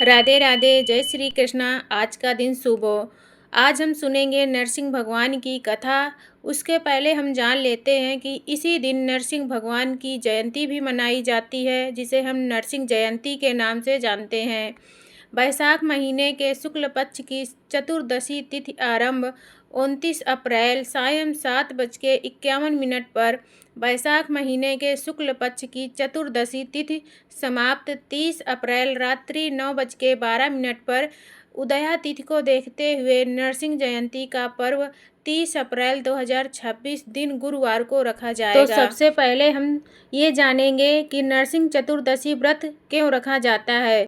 राधे राधे, जय श्री कृष्णा। आज का दिन शुभ हो। आज हम सुनेंगे नरसिंह भगवान की कथा। उसके पहले हम जान लेते हैं कि इसी दिन नरसिंह भगवान की जयंती भी मनाई जाती है, जिसे हम नरसिंह जयंती के नाम से जानते हैं। बैसाख महीने के शुक्ल पक्ष की चतुर्दशी तिथि आरंभ 29 अप्रैल सायं 7:51 पर, बैसाख महीने के शुक्ल पक्ष की चतुर्दशी तिथि समाप्त 30 अप्रैल रात्रि 9:12 पर उदया तिथि को देखते हुए नरसिंह जयंती का पर्व 30 अप्रैल 2026 दिन गुरुवार को रखा जाएगा। तो सबसे पहले हम ये जानेंगे कि नरसिंह चतुर्दशी व्रत क्यों रखा जाता है।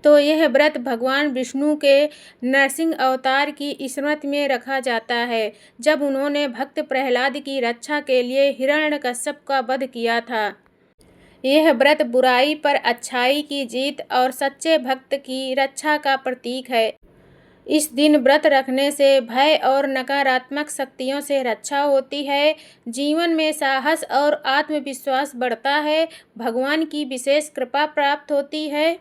तो यह व्रत भगवान विष्णु के नरसिंह अवतार की स्मृति में रखा जाता है, जब उन्होंने भक्त प्रहलाद की रक्षा के लिए हिरण्यकश्यप का वध किया था। यह व्रत बुराई पर अच्छाई की जीत और सच्चे भक्त की रक्षा का प्रतीक है। इस दिन व्रत रखने से भय और नकारात्मक शक्तियों से रक्षा होती है, जीवन में साहस और आत्मविश्वास बढ़ता है, भगवान की विशेष कृपा प्राप्त होती है।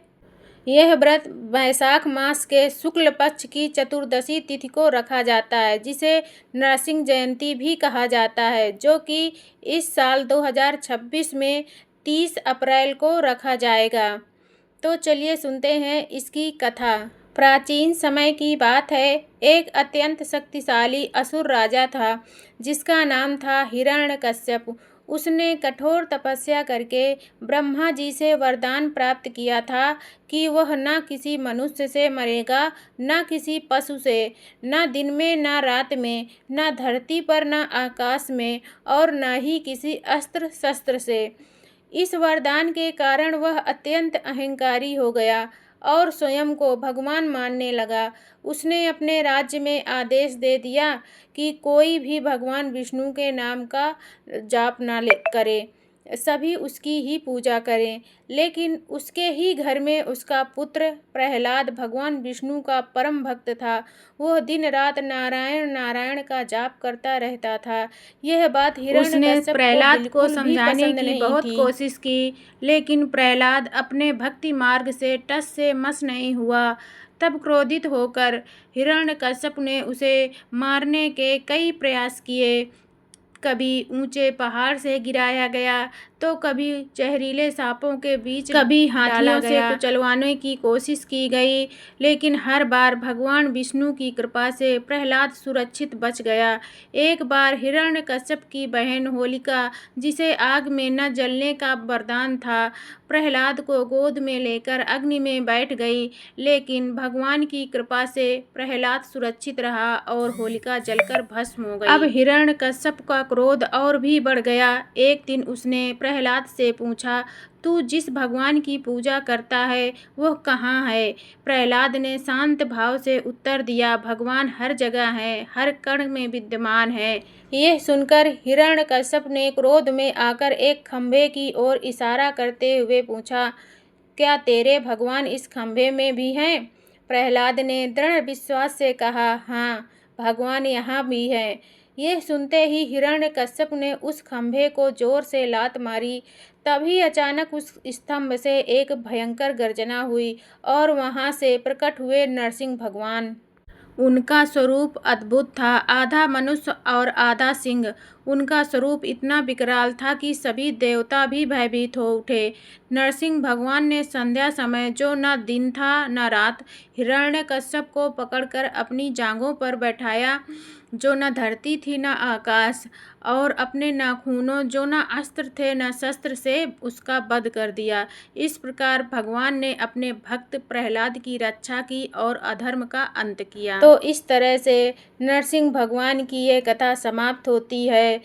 यह व्रत वैशाख मास के शुक्ल पक्ष की चतुर्दशी तिथि को रखा जाता है, जिसे नरसिंह जयंती भी कहा जाता है, जो कि इस साल 2026 में 30 अप्रैल को रखा जाएगा। तो चलिए सुनते हैं इसकी कथा। प्राचीन समय की बात है, एक अत्यंत शक्तिशाली असुर राजा था, जिसका नाम था हिरण्यकश्यप। उसने कठोर तपस्या करके ब्रह्मा जी से वरदान प्राप्त किया था कि वह न किसी मनुष्य से मरेगा, न किसी पशु से, न दिन में न रात में, न धरती पर न आकाश में, और न ही किसी अस्त्र शस्त्र से। इस वरदान के कारण वह अत्यंत अहंकारी हो गया और स्वयं को भगवान मानने लगा। उसने अपने राज्य में आदेश दे दिया कि कोई भी भगवान विष्णु के नाम का जाप न करे, सभी उसकी ही पूजा करें। लेकिन उसके ही घर में उसका पुत्र प्रहलाद भगवान विष्णु का परम भक्त था। वह दिन रात नारायण नारायण का जाप करता रहता था। यह बात हिरण्यकश्यप प्रहलाद को बिल्कुल भी समझाने पसंद की नहीं बहुत थी। कोशिश की, लेकिन प्रहलाद अपने भक्ति मार्ग से टस से मस नहीं हुआ। तब क्रोधित होकर हिरण्यकश्यप ने उसे मारने के कई प्रयास किए। कभी ऊंचे पहाड़ से गिराया गया, तो कभी जहरीले सांपों के बीच कभी हाथियों से गया। कुचलवाने की कोशिश की गई, लेकिन हर बार भगवान विष्णु की कृपा से प्रहलाद सुरक्षित बच गया। एक बार हिरण्यकश्यप की बहन होलिका, जिसे आग में न जलने का वरदान था, प्रहलाद को गोद में लेकर अग्नि में बैठ गई, लेकिन भगवान की कृपा से प्रहलाद सुरक्षित रहा और होलिका जलकर भस्म हो गई। अब हिरण्यकश्यप का क्रोध और भी बढ़ गया। एक दिन उसने प्रहलाद से पूछा, तू जिस भगवान की पूजा करता है वह कहाँ है? प्रहलाद ने शांत भाव से उत्तर दिया, भगवान हर जगह है, हर कण में विद्यमान है। यह सुनकर हिरण्यकश्यप ने क्रोध में आकर एक खंभे की ओर इशारा करते हुए पूछा, क्या तेरे भगवान इस खंभे में भी हैं? प्रहलाद ने दृढ़ विश्वास से कहा, हाँ, भगवान यहाँ भी है। यह सुनते ही हिरण्यकश्यप ने उस खंभे को जोर से लात मारी। तभी अचानक उस स्तंभ से एक भयंकर गर्जना हुई और वहां से प्रकट हुए नरसिंह भगवान। उनका स्वरूप अद्भुत था, आधा मनुष्य और आधा सिंह। उनका स्वरूप इतना विकराल था कि सभी देवता भी भयभीत हो उठे। नरसिंह भगवान ने संध्या समय, जो न दिन था न रात, हिरण्यकश्यप को पकड़कर अपनी जांघों पर बैठाया, जो न धरती थी न आकाश, और अपने नाखूनों, जो न अस्त्र थे न शस्त्र से, उसका वध कर दिया। इस प्रकार भगवान ने अपने भक्त प्रहलाद की रक्षा की और अधर्म का अंत किया। तो इस तरह से नरसिंह भगवान की ये कथा समाप्त होती है।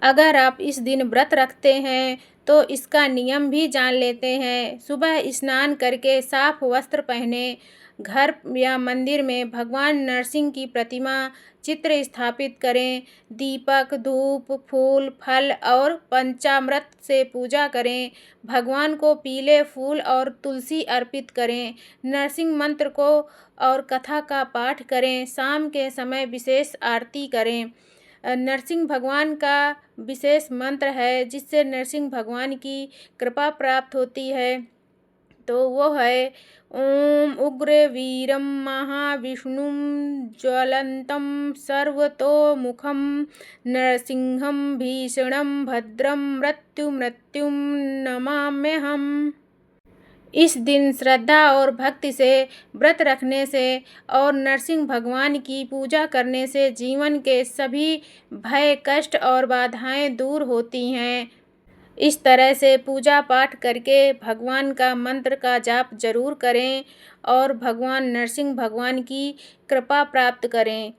अगर आप इस दिन व्रत रखते हैं तो इसका नियम भी जान लेते हैं। सुबह स्नान करके साफ वस्त्र पहने, घर या मंदिर में भगवान नरसिंह की प्रतिमा चित्र स्थापित करें, दीपक, धूप, फूल, फल और पंचामृत से पूजा करें, भगवान को पीले फूल और तुलसी अर्पित करें, नरसिंह मंत्र को और कथा का पाठ करें, शाम के समय विशेष आरती करें। नरसिंह भगवान का विशेष मंत्र है, जिससे नरसिंह भगवान की कृपा प्राप्त होती है। तो वो है ओम उग्रवीरं महाविष्णुं ज्वलन्तं सर्वतोमुखं नरसिंहं भीषणं भद्रं मृत्युं नमाम्यहम्। इस दिन श्रद्धा और भक्ति से व्रत रखने से और नरसिंह भगवान की पूजा करने से जीवन के सभी भय, कष्ट और बाधाएं दूर होती हैं। इस तरह से पूजा पाठ करके भगवान का मंत्र का जाप जरूर करें और भगवान नरसिंह भगवान की कृपा प्राप्त करें।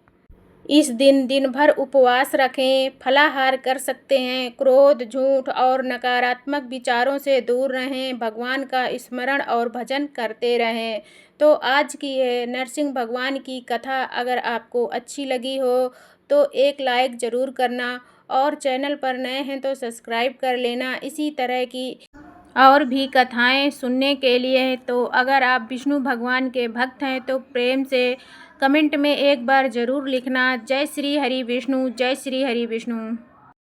इस दिन दिन भर उपवास रखें, फलाहार कर सकते हैं, क्रोध, झूठ और नकारात्मक विचारों से दूर रहें, भगवान का स्मरण और भजन करते रहें। तो आज की ये नरसिंह भगवान की कथा अगर आपको अच्छी लगी हो तो एक लाइक ज़रूर करना और चैनल पर नए हैं तो सब्सक्राइब कर लेना। इसी तरह की और भी कथाएं सुनने के लिए तो अगर आप विष्णु भगवान के भक्त हैं तो प्रेम से कमेंट में एक बार ज़रूर लिखना। जय श्री हरि विष्णु, जय श्री हरि विष्णु।